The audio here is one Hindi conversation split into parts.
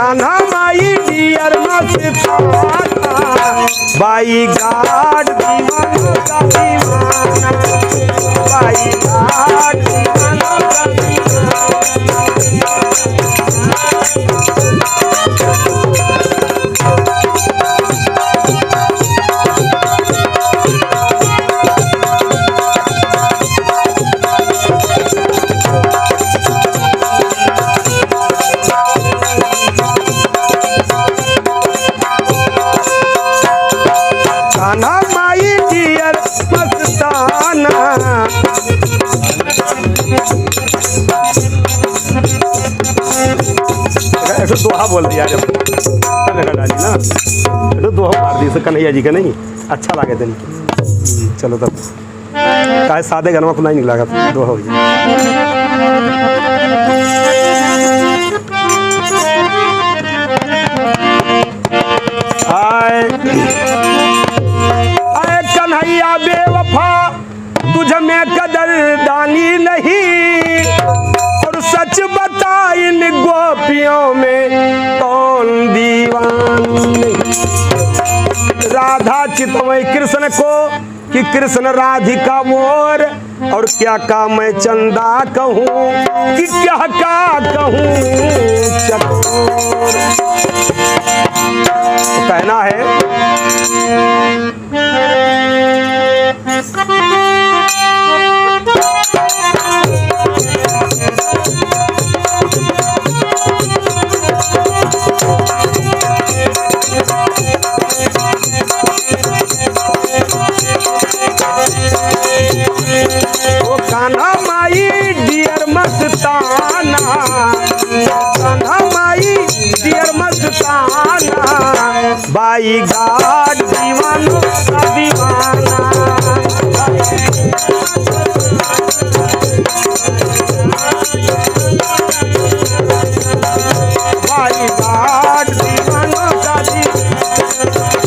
कान्हा माई डियर मस्ताना बाई घाट दीवानों का दीवाना बाई घाट दीवानों का कान्हा माई डियर मस्ताना ऐसे दोहा बोल दिया जब डाली ना तो दोहा मार दी कन्हैया जी का नहीं अच्छा लगे थे चलो तब काहे सादे गाना को नहीं निकला दोहा हो गया कन्हैया बेवफा तुझ में कदरदानी नहीं और सच बता इन गोपियों में कौन दीवानी राधा चितमय कृष्ण को कि कृष्ण राधिका मोर और क्या का मैं चंदा कहूँ कि क्या का कहूँ चकोर कहना है ओ कान्हा माई डियर मस्ताना कान्हा माई डियर मस्ताना बाई घाट दीवानों का दीवाना बाई घाट दीवानों का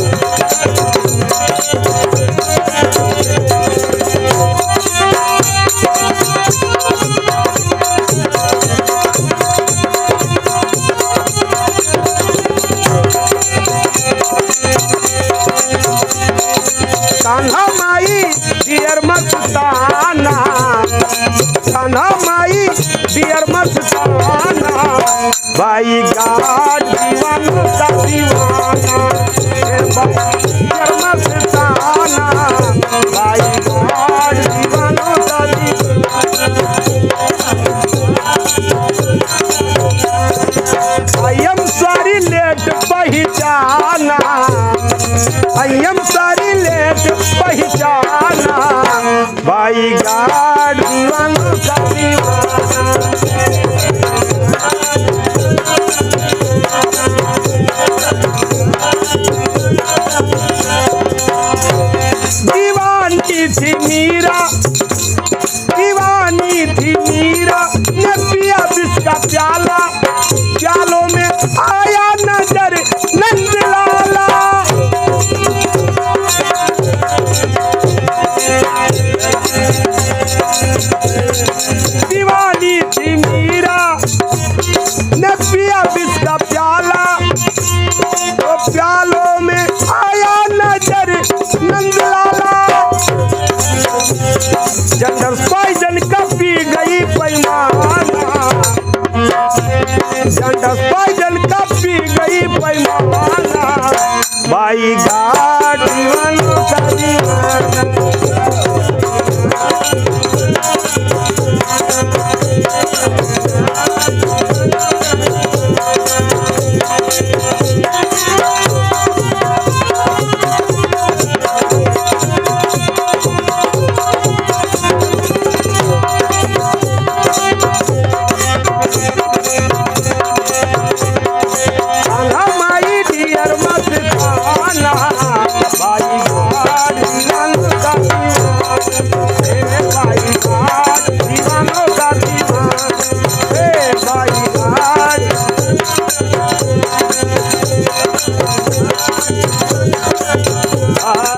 कान्हा माई डियर मस्ताना कान्हा माई डियर मस्ताना बाई घाट दीवानों का दीवाना डियर मस्ताना बाई घाट दीवानों का आई एम सॉरी लेट पहचाना आई एम सॉरी लेट पहचाना बाई घाट दीवानों का दीवाना दीवानी थी मीरा दीवानी थी मीरा ने पिया विष का प्याला प्यालों में आया नजर नंदलाला दीवानी थी मीरा ने पिया विष का प्याला तो प्यालों में आया नजर नंदलाला जंडर पॉइजन का पी गई पैमाना जंडर पॉइजन का पी गई पैमाना बाई घाट दीवानों का दीवाना